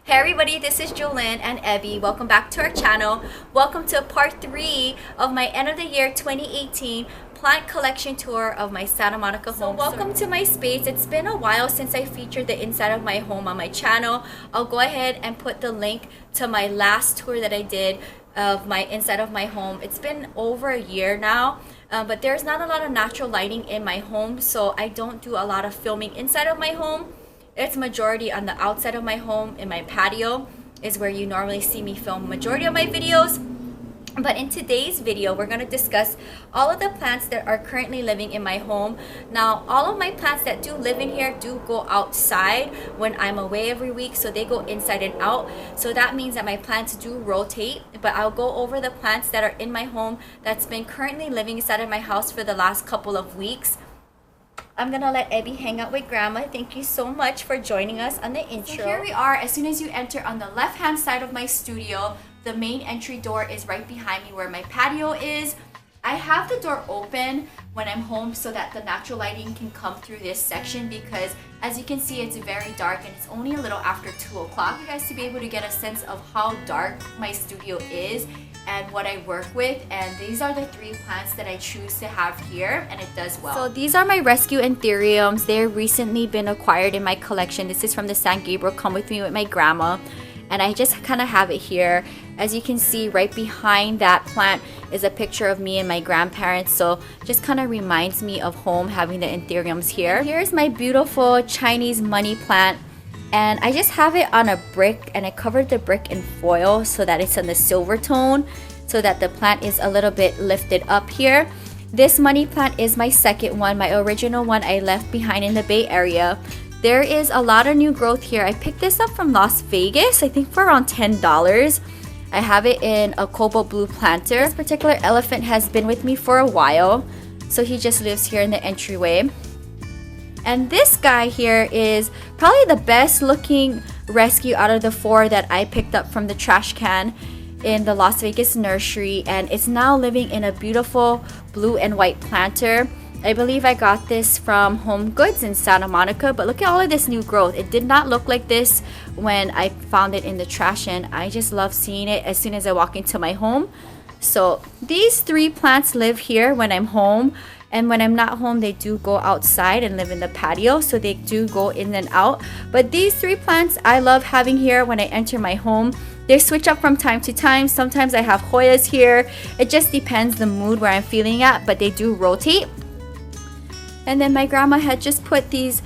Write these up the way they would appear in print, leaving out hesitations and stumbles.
Hey everybody, this is Jolyn and Evie. Welcome back to our channel. Welcome to part 3 of my end of the year 2018 plant collection tour of my Santa Monica home. So welcome to my space. It's been a while since I featured the inside of my home on my channel. I'll go ahead and put the link to my last tour that I did of my inside of my home. It's been over a year now, but there's not a lot of natural lighting in my home, so I don't do a lot of filming inside of my home. It's majority on the outside of my home. In my patio is where you normally see me film majority of my videos. But in today's video, we're going to discuss all of the plants that are currently living in my home. Now, all of my plants that do live in here do go outside when I'm away every week, so they go inside and out. So that means that my plants do rotate, but I'll go over the plants that are in my home that's been currently living inside of my house for the last couple of weeks. I'm gonna let Abby hang out with Grandma. Thank you so much for joining us on the intro. So here we are. As soon as you enter on the left hand side of my studio, the main entry door is right behind me where my patio is. I have the door open when I'm home so that the natural lighting can come through this section, because as you can see, it's very dark and it's only a little after 2 o'clock. You guys to be able to get a sense of how dark my studio is and what I work with. And these are the 3 plants that I choose to have here, and it does well. So these are my rescue anthuriums. They've recently been acquired in my collection. This is from the San Gabriel Come With Me with my grandma, and I just kind of have it here. As you can see, right behind that plant is a picture of me and my grandparents, so just kind of reminds me of home having the anthuriums here. Here's my beautiful Chinese money plant, and I just have it on a brick, and I covered the brick in foil so that it's in the silver tone, so that the plant is a little bit lifted up here. This money plant is my second one. My original one I left behind in the Bay Area. There is a lot of new growth here. I picked this up from Las Vegas, I think for around $10. I have it in a cobalt blue planter. This particular elephant has been with me for a while, so he just lives here in the entryway. And this guy here is probably the best looking rescue out of the 4 that I picked up from the trash can in the Las Vegas nursery, and it's now living in a beautiful blue and white planter. I believe I got this from Home Goods in Santa Monica, but look at all of this new growth. It did not look like this when I found it in the trash, and I just love seeing it as soon as I walk into my home. So these 3 plants live here when I'm home, and when I'm not home, they do go outside and live in the patio, so they do go in and out. But these 3 plants I love having here when I enter my home. They switch up from time to time. Sometimes I have Hoyas here. It just depends the mood where I'm feeling at, but they do rotate. And then my grandma had just put these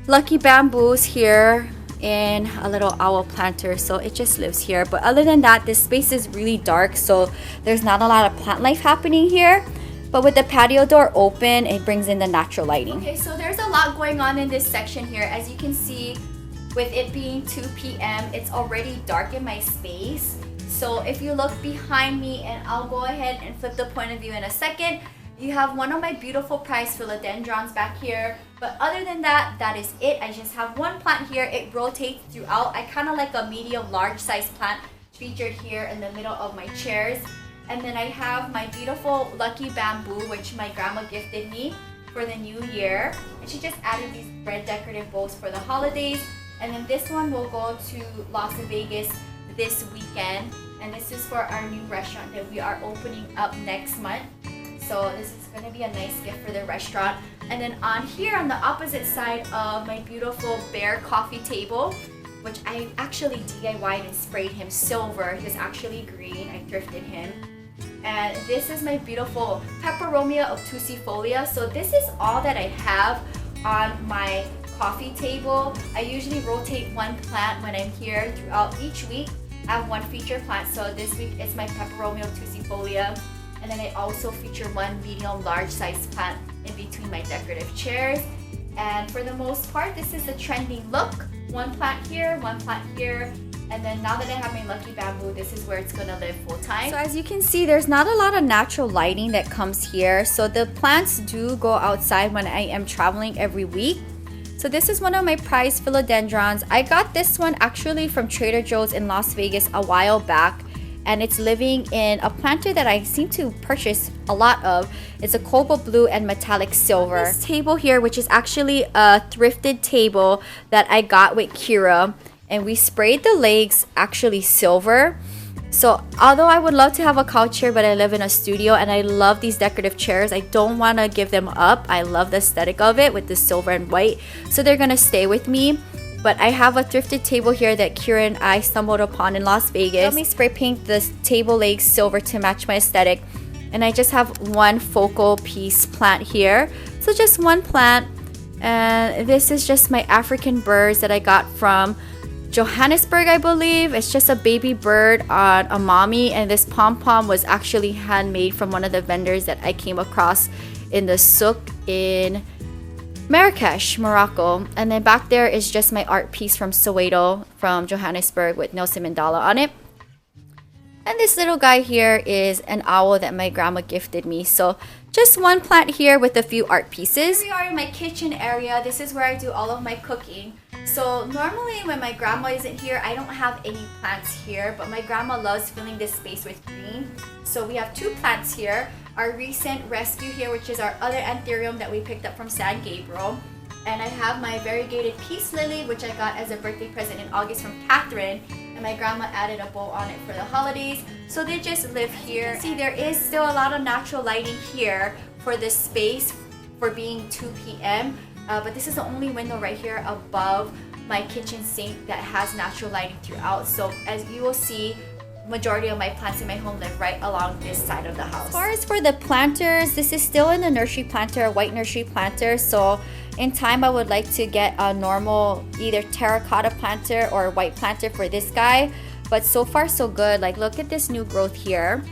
lucky bamboos here in a little owl planter, so it just lives here. But other than that, this space is really dark, so there's not a lot of plant life happening here. But with the patio door open, it brings in the natural lighting. Okay, so there's a lot going on in this section here. As you can see, with it being 2 p.m., it's already dark in my space. So if you look behind me, and I'll go ahead and flip the point of view in a second, you have one of my beautiful prized philodendrons back here. But other than that, that is it. I just have one plant here. It rotates throughout. I kind of like a medium large size plant featured here in the middle of my chairs. And then I have my beautiful lucky bamboo, which my grandma gifted me for the new year. And she just added these red decorative bowls for the holidays. And then this one will go to Las Vegas this weekend. And this is for our new restaurant that we are opening up next month. So this is going to be a nice gift for the restaurant. And then on here on the opposite side of my beautiful bear coffee table, which I actually DIY'd and sprayed him silver. He's actually green. I thrifted him. And this is my beautiful peperomia obtusifolia. So this is all that I have on my coffee table. I usually rotate one plant when I'm here throughout each week. I have one feature plant. So this week it's my peperomia obtusifolia. And then I also feature one medium large size plant in between my decorative chairs. And for the most part, this is the trending look. One plant here, one plant here. And then now that I have my lucky bamboo, this is where it's gonna live full time. So as you can see, there's not a lot of natural lighting that comes here. So the plants do go outside when I am traveling every week. So this is one of my prized philodendrons. I got this one actually from Trader Joe's in Las Vegas a while back. And it's living in a planter that I seem to purchase a lot of. It's a cobalt blue and metallic silver. This table here, which is actually a thrifted table that I got with Kira, and we sprayed the legs actually silver. So although I would love to have a couch here, but I live in a studio and I love these decorative chairs, I don't want to give them up. I love the aesthetic of it with the silver and white, so they're gonna stay with me. But I have a thrifted table here that Kira and I stumbled upon in Las Vegas. Let me spray paint the table legs silver to match my aesthetic. And I just have one focal piece plant here. So just one plant. And this is just my African birds that I got from Johannesburg, I believe. It's just a baby bird on a mommy, and this pom-pom was actually handmade from one of the vendors that I came across in the souk in Marrakesh, Morocco. And then back there is just my art piece from Soweto from Johannesburg with Nelson Mandela on it. And this little guy here is an owl that my grandma gifted me. So just one plant here with a few art pieces. Here we are in my kitchen area. This is where I do all of my cooking. So normally when my grandma isn't here, I don't have any plants here, but my grandma loves filling this space with green. So we have two plants here. Our recent rescue here, which is our other anthurium that we picked up from San Gabriel. And I have my variegated peace lily, which I got as a birthday present in August from Catherine. And my grandma added a bow on it for the holidays. So they just live here. See, there is still a lot of natural lighting here for this space for being 2 p.m. But this is the only window right here above my kitchen sink that has natural lighting throughout. So as you will see, majority of my plants in my home live right along this side of the house. As far as for the planters, this is still in the nursery planter, a white nursery planter. So in time, I would like to get a normal either terracotta planter or white planter for this guy. But so far so good. Like, look at this new growth here.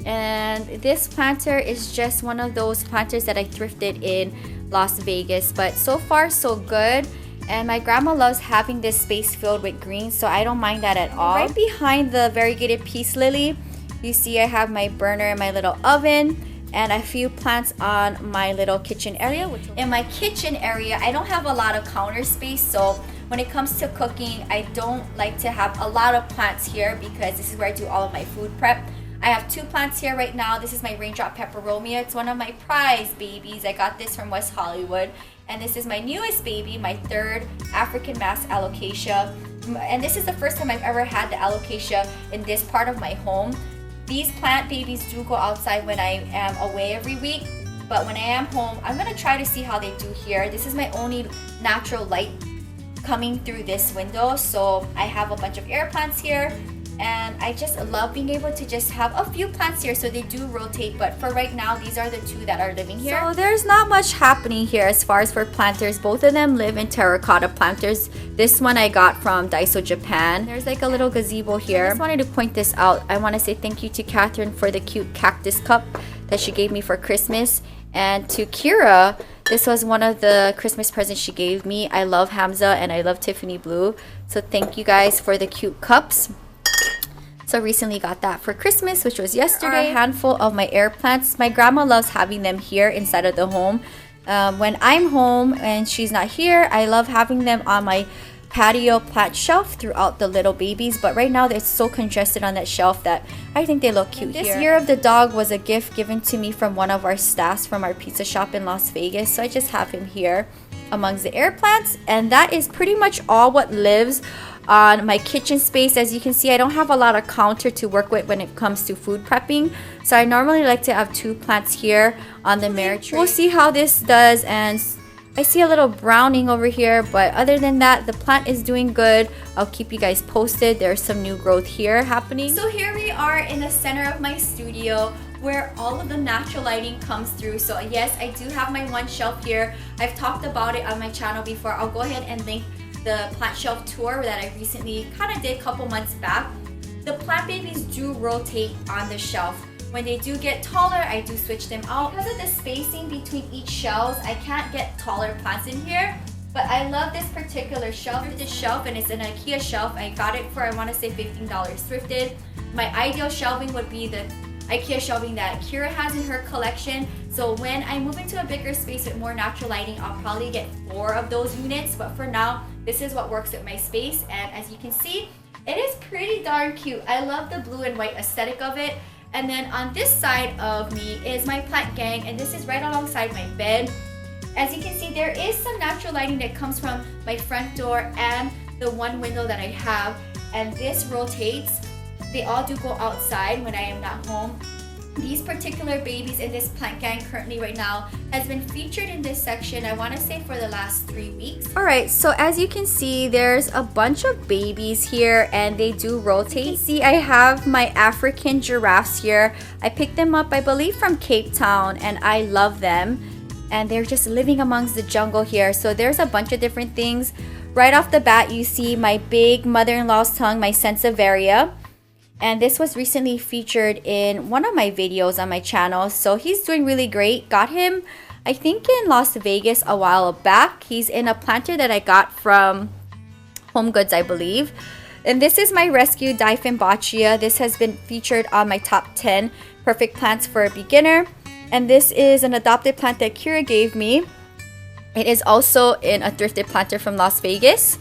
And this planter is just one of those planters that I thrifted in Las Vegas. But so far so good. And my grandma loves having this space filled with green, so I don't mind that at all. Right behind the variegated peace lily, you see I have my burner and my little oven and a few plants on my little kitchen area. In my kitchen area, I don't have a lot of counter space, so when it comes to cooking, I don't like to have a lot of plants here because this is where I do all of my food prep. I have two plants here right now. This is my raindrop peperomia. It's one of my prize babies. I got this from West Hollywood. And this is my newest baby, my third African mass alocasia. And this is the first time I've ever had the alocasia in this part of my home. These plant babies do go outside when I am away every week. But when I am home, I'm gonna try to see how they do here. This is my only natural light coming through this window. So I have a bunch of air plants here. And I just love being able to just have a few plants here, so they do rotate. But for right now, these are the two that are living here. So there's not much happening here as far as for planters. Both of them live in terracotta planters. This one I got from Daiso, Japan. There's like a little gazebo here. I just wanted to point this out. I want to say thank you to Catherine for the cute cactus cup that she gave me for Christmas. And to Kira, this was one of the Christmas presents she gave me. I love Hamza and I love Tiffany Blue. So thank you guys for the cute cups. So recently got that for Christmas, which was yesterday. A handful of my air plants. My grandma loves having them here inside of the home. When I'm home and she's not here, I love having them on my patio plant shelf throughout the little babies. But right now, it's so congested on that shelf that I think they look cute here. This year of the dog was a gift given to me from one of our staffs from our pizza shop in Las Vegas. So I just have him here amongst the air plants. And that is pretty much all what lives on my kitchen space. As you can see, I don't have a lot of counter to work with when it comes to food prepping, so I normally like to have two plants here on the merit tray. We'll see how this does. And I see a little browning over here, but other than that, the plant is doing good. I'll keep you guys posted. There's some new growth here happening. So here we are in the center of my studio where all of the natural lighting comes through. So yes, I do have my one shelf here. I've talked about it on my channel before. I'll go ahead and link the plant shelf tour that I recently kind of did a couple months back. The plant babies do rotate on the shelf. When they do get taller, I do switch them out. Because of the spacing between each shelves, I can't get taller plants in here. But I love this particular shelf. This shelf, and it's an IKEA shelf. I got it for, I want to say $15 thrifted. My ideal shelving would be the IKEA shelving that Kira has in her collection. So when I move into a bigger space with more natural lighting, I'll probably get 4 of those units. But for now, this is what works with my space. And as you can see, it is pretty darn cute. I love the blue and white aesthetic of it. And then on this side of me is my plant gang, and this is right alongside my bed. As you can see, there is some natural lighting that comes from my front door and the one window that I have, and this rotates. They all do go outside when I am not home. These particular babies in this plant gang currently right now has been featured in this section, I want to say, for the last 3 weeks. Alright, so as you can see, there's a bunch of babies here and they do rotate. You can see I have my African giraffes here. I picked them up, I believe, from Cape Town, and I love them. And they're just living amongst the jungle here. So there's a bunch of different things. Right off the bat, you see my big mother-in-law's tongue, my Sansevieria. And this was recently featured in one of my videos on my channel. So he's doing really great. Got him, I think, in Las Vegas a while back. He's in a planter that I got from Home Goods, I believe. And this is my rescue Dieffenbachia. This has been featured on my top 10 perfect plants for a beginner. And this is an adopted plant that Kira gave me. It is also in a thrifted planter from Las Vegas.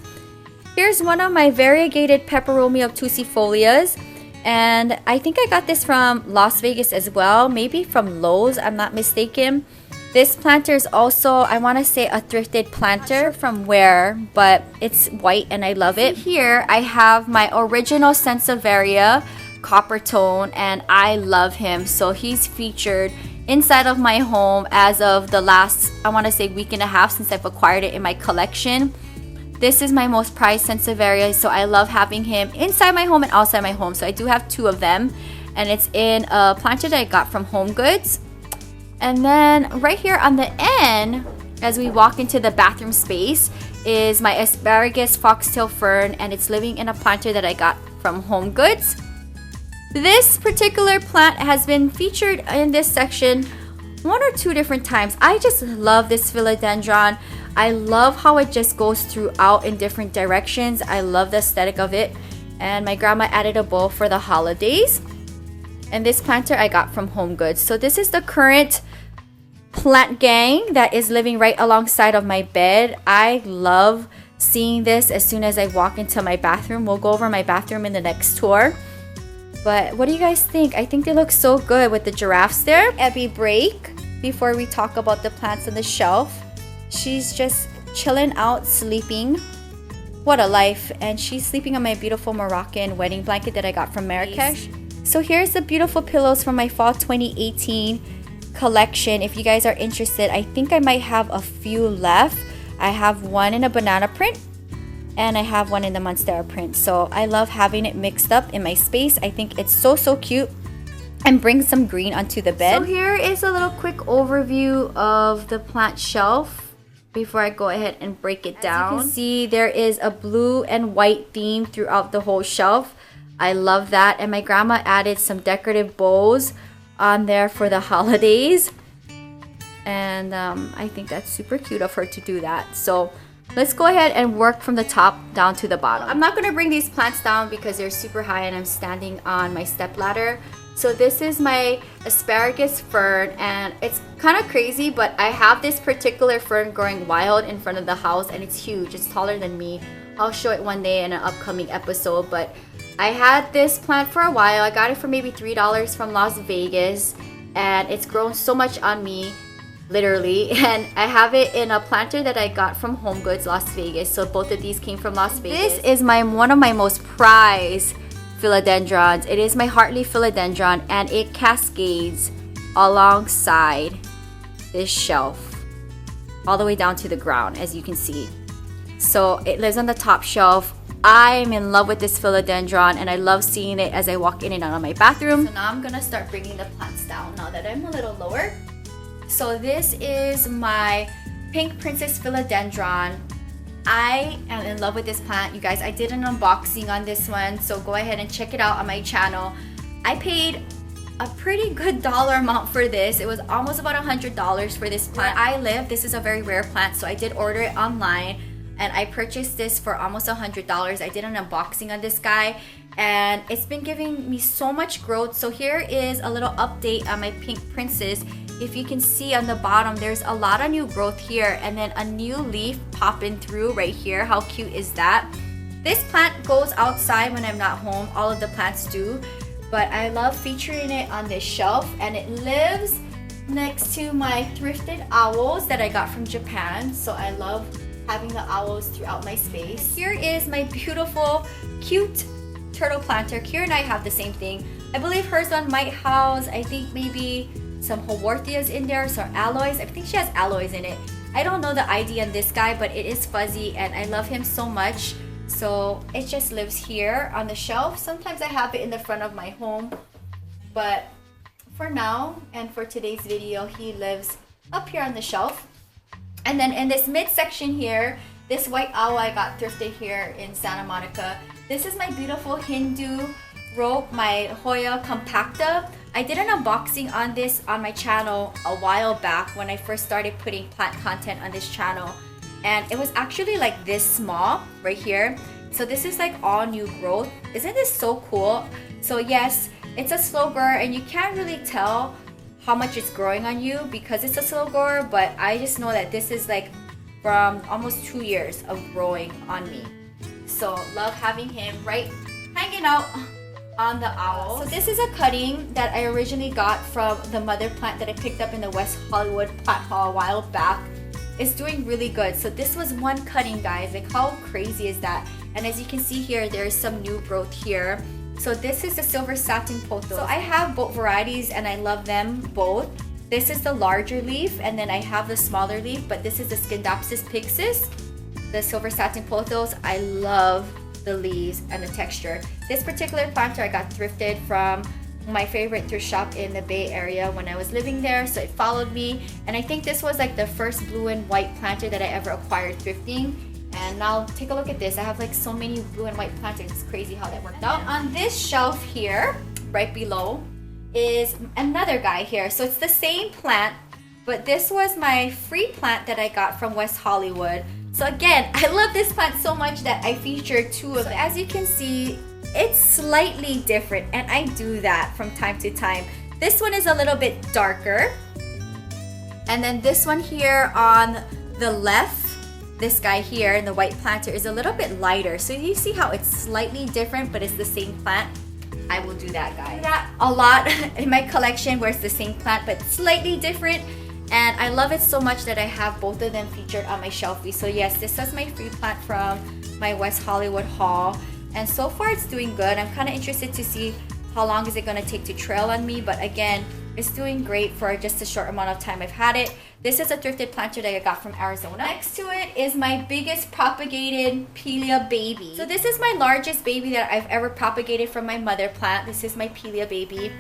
Here's one of my variegated Peperomia obtusifolias. And I think I got this from Las Vegas as well, maybe from Lowe's, I'm not mistaken. This planter is also, I want to say, a thrifted planter. Not sure from where, but it's white and I love it. Here I have my original Sansevieria copper tone, and I love him. So he's featured inside of my home as of the last, I want to say, week and a half since I've acquired it in my collection. This is my most prized Sansevieria, so I love having him inside my home and outside my home. So I do have 2 of them, and it's in a planter that I got from Home Goods. And then right here on the end, as we walk into the bathroom space, is my asparagus foxtail fern, and it's living in a planter that I got from Home Goods. This particular plant has been featured in this section 1 or 2 different times. I just love this philodendron. I love how it just goes throughout in different directions. I love the aesthetic of it. And my grandma added a bowl for the holidays. And this planter I got from Home Goods. So this is the current plant gang that is living right alongside of my bed. I love seeing this as soon as I walk into my bathroom. We'll go over my bathroom in the next tour. But what do you guys think? I think they look so good with the giraffes there. Abby break before we talk about the plants on the shelf. She's just chilling out, sleeping. What a life. And she's sleeping on my beautiful Moroccan wedding blanket that I got from Marrakesh. So here's the beautiful pillows from my fall 2018 collection. If you guys are interested, I think I might have a few left. I have one in a banana print and I have one in the MONSTERA print. So I love having it mixed up in my space. I think it's so cute. And bring some green onto the bed. So here is a little quick overview of the plant shelf before I go ahead and break it down. As you can see, there is a blue and white theme throughout the whole shelf. I love that. And my grandma added some decorative bows on there for the holidays. And I think that's super cute of her to do that. So let's go ahead and work from the top down to the bottom. I'm not going to bring these plants down because they're super high and I'm standing on my step ladder. So this is my asparagus fern, and it's kind of crazy, but I have this particular fern growing wild in front of the house, and it's huge. It's taller than me. I'll show it one day in an upcoming episode, but I had this plant for a while. I got it for maybe $3 from Las Vegas, and it's grown so much on me, literally. And I have it in a planter that I got from Home Goods, Las Vegas. So both of these came from Las Vegas. This is one of my most prized philodendrons. It is my Hartley philodendron, and it cascades alongside this shelf all the way down to the ground, as you can see. So it lives on the top shelf. I'm in love with this philodendron, and I love seeing it as I walk in and out of my bathroom. So now I'm gonna start bringing the plants down now that I'm a little lower. So this is my pink princess philodendron. I am in love with this plant, you guys. I did an unboxing on this one, so go ahead and check it out on my channel. I paid a pretty good dollar amount for this. It was almost about $100 for this plant. Where I live, this is a very rare plant, so I did order it online, and I purchased this for almost $100. I did an unboxing on this guy, and it's been giving me so much growth. So here is a little update on my pink princess. If you can see on the bottom, there's a lot of new growth here, and then a new leaf popping through right here. How cute is that? This plant goes outside when I'm not home. All of the plants do, but I love featuring it on this shelf, and it lives next to my thrifted owls that I got from Japan. So I love having the owls throughout my space. Here is my beautiful, cute turtle planter. Kira and I have the same thing. I believe hers one might house, I think maybe some Haworthias in there, some alloys. I think she has alloys in it. I don't know the ID on this guy, but it is fuzzy and I love him so much. So it just lives here on the shelf. Sometimes I have it in the front of my home, but for now and for today's video, he lives up here on the shelf. And then in this midsection here, this white owl I got thrifted here in Santa Monica. This is my beautiful Hindu rope, my Hoya compacta. I did an unboxing on this on my channel a while back when I first started putting plant content on this channel. And it was actually like this small right here. So this is like all new growth. Isn't this so cool? So yes, it's a slow grower and you can't really tell how much it's growing on you because it's a slow grower, but I just know that this is like from almost 2 years of growing on me. So love having him right hanging out on the owl. So this is a cutting that I originally got from the mother plant that I picked up in the West Hollywood plant haul a while back. It's doing really good. So this was one cutting, guys. Like how crazy is that? And as you can see here, there's some new growth here. So this is the silver satin poto. So I have both varieties and I love them both. This is the larger leaf and then I have the smaller leaf, but this is the Scindapsus pyxis, the silver satin potos. I love the leaves and the texture. This particular planter I got thrifted from my favorite thrift shop in the Bay Area when I was living there, so it followed me, and I think this was like the first blue and white planter that I ever acquired thrifting. And now take a look at this. I have like so many blue and white planters. It's crazy how that worked out. On this shelf here, right below, is another guy here. So it's the same plant, but this was my free plant that I got from West Hollywood. So again, I love this plant so much that I featured two of them. As you can see, it's slightly different, and I do that from time to time. This one is a little bit darker, and then this one here on the left, this guy here in the white planter is a little bit lighter. So you see how it's slightly different, but it's the same plant. I will do that, guys. I do that a lot in my collection where it's the same plant but slightly different, and I love it so much that I have both of them featured on my shelfie. So yes, this is my free plant from my West Hollywood haul, and so far it's doing good. I'm kind of interested to see how long is it going to take to trail on me, but again, it's doing great for just a short amount of time I've had it. This is a thrifted planter that I got from Arizona. Next to it is my biggest propagated Pelia baby. So this is my largest baby that I've ever propagated from my mother plant. This is my Pelia baby,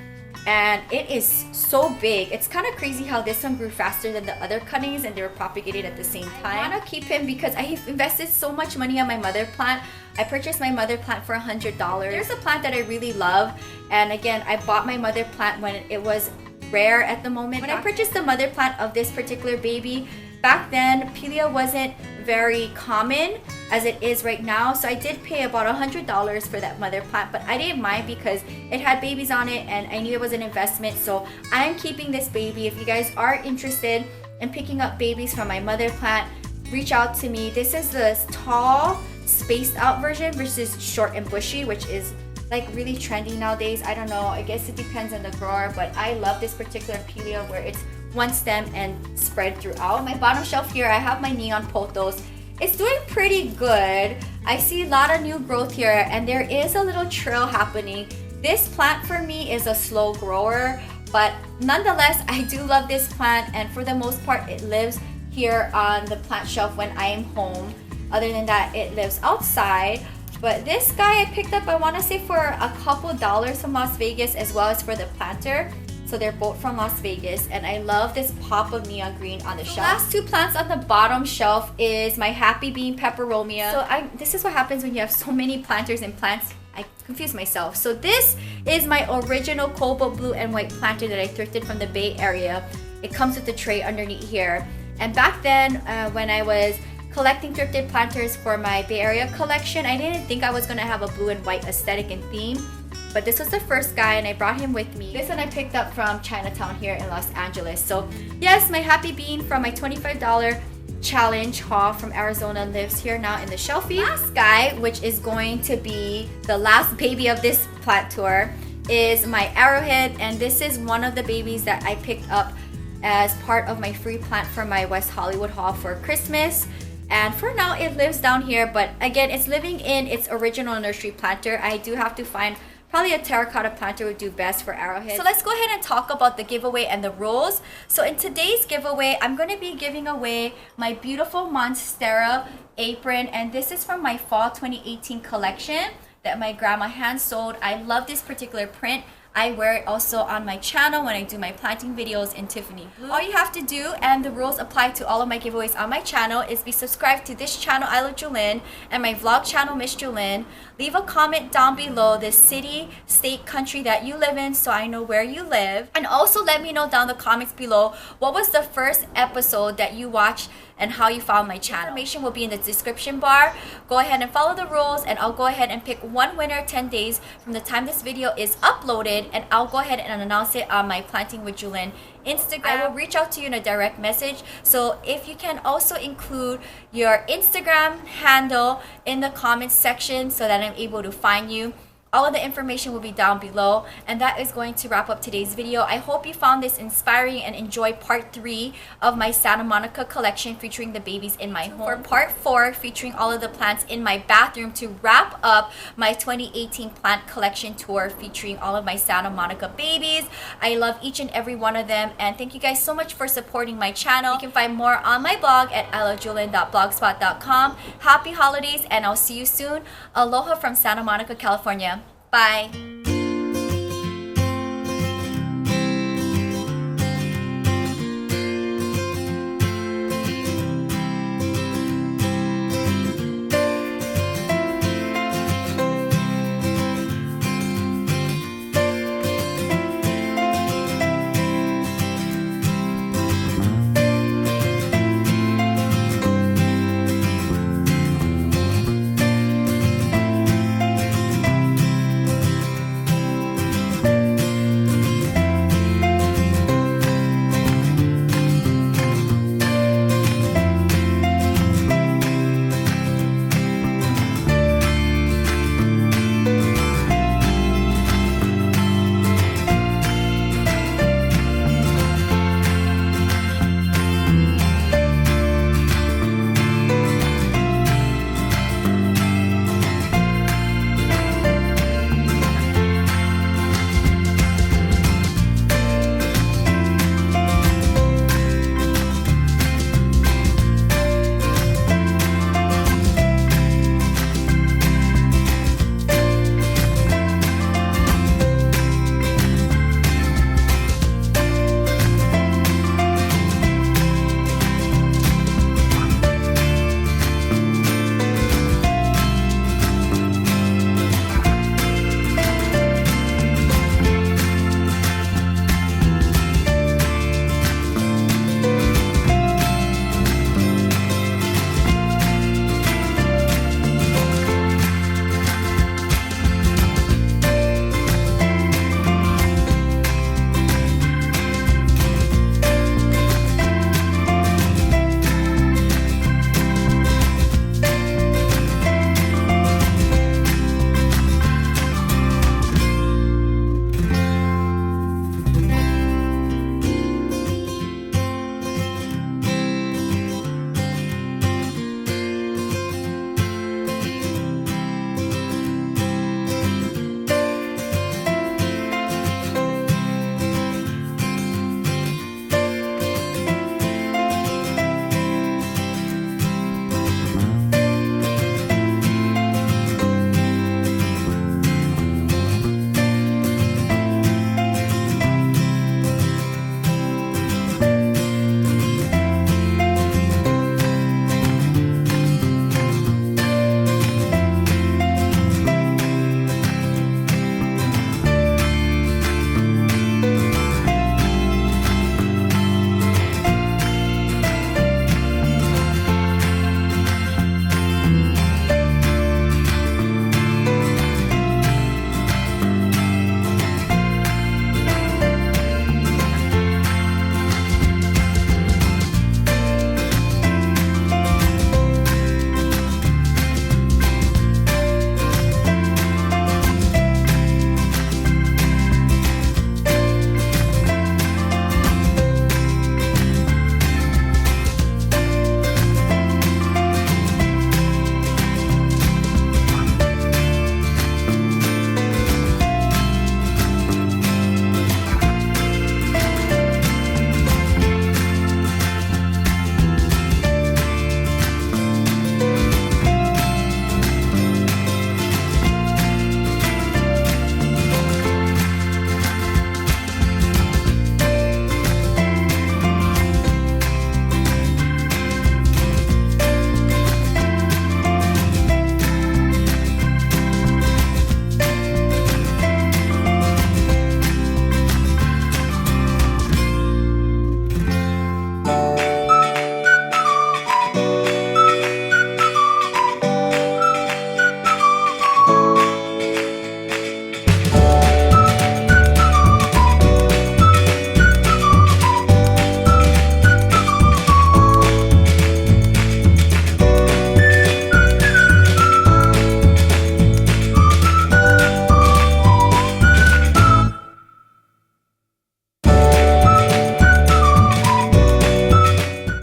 and it is so big. It's kind of crazy how this one grew faster than the other cuttings and they were propagated at the same time. I want to keep him because I've invested so much money on my mother plant. I purchased my mother plant for $100. There's a plant that I really love, and again, I bought my mother plant when it was rare at the moment. When I purchased the mother plant of this particular baby, back then Pelia wasn't very common as it is right now, so I did pay about $100 for that mother plant, but I didn't mind because it had babies on it and I knew it was an investment. So I'm keeping this baby. If you guys are interested in picking up babies from my mother plant, reach out to me. This is the tall spaced out version versus short and bushy, which is like really trendy nowadays. I don't know, I guess it depends on the grower, but I love this particular Pelia where it's one stem and spread throughout. On my bottom shelf here, I have my neon pothos. It's doing pretty good. I see a lot of new growth here and there is a little trail happening. This plant for me is a slow grower, but nonetheless, I do love this plant, and for the most part, it lives here on the plant shelf when I am home. Other than that, it lives outside. But this guy I picked up, I want to say for a couple dollars from Las Vegas, as well as for the planter. So they're both from Las Vegas, and I love this pop of neon green on the shelf. The last two plants on the bottom shelf is my Happy Bean Peperomia. So this is what happens when you have so many planters and plants. I confuse myself. So this is my original cobalt blue and white planter that I thrifted from the Bay Area. It comes with the tray underneath here. And back then, when I was collecting thrifted planters for my Bay Area collection, I didn't think I was gonna have a blue and white aesthetic and theme, but this was the first guy and I brought him with me. This one I picked up from Chinatown here in Los Angeles. So yes, my Happy Bean from my $25 challenge haul from Arizona lives here now in the shelfie. Last guy, which is going to be the last baby of this plant tour, is my Arrowhead, and this is one of the babies that I picked up as part of my free plant from my West Hollywood haul for Christmas. And for now, it lives down here. But again, it's living in its original nursery planter. I do have to find probably a terracotta planter would do best for arrowhead. So let's go ahead and talk about the giveaway and the rules. So in today's giveaway, I'm going to be giving away my beautiful MONSTERA apron. And this is from my fall 2018 collection that my grandma hand sewed. I love this particular print. I wear it also on my channel when I do my planting videos in Tiffany blue. All you have to do, and the rules apply to all of my giveaways on my channel, is be subscribed to this channel, ILOVEJEWELYN, and my vlog channel, Miss Jolyn. Leave a comment down below the city, state, country that you live in so I know where you live. And also let me know down in the comments below what was the first episode that you watched and how you found my channel. Information will be in the description bar. Go ahead and follow the rules, and I'll go ahead and pick one winner 10 days from the time this video is uploaded, and I'll go ahead and announce it on my Planting with Jolyn Instagram. I will reach out to you in a direct message. So if you can also include your Instagram handle in the comments section so that I'm able to find you. All of the information will be down below. And that is going to wrap up today's video. I hope you found this inspiring and enjoy part 3 of my Santa Monica collection featuring the babies in my home. For part 4, featuring all of the plants in my bathroom to wrap up my 2018 plant collection tour featuring all of my Santa Monica babies. I love each and every one of them. And thank you guys so much for supporting my channel. You can find more on my blog at ilovejewelyn.blogspot.com. Happy holidays, and I'll see you soon. Aloha from Santa Monica, California. Bye.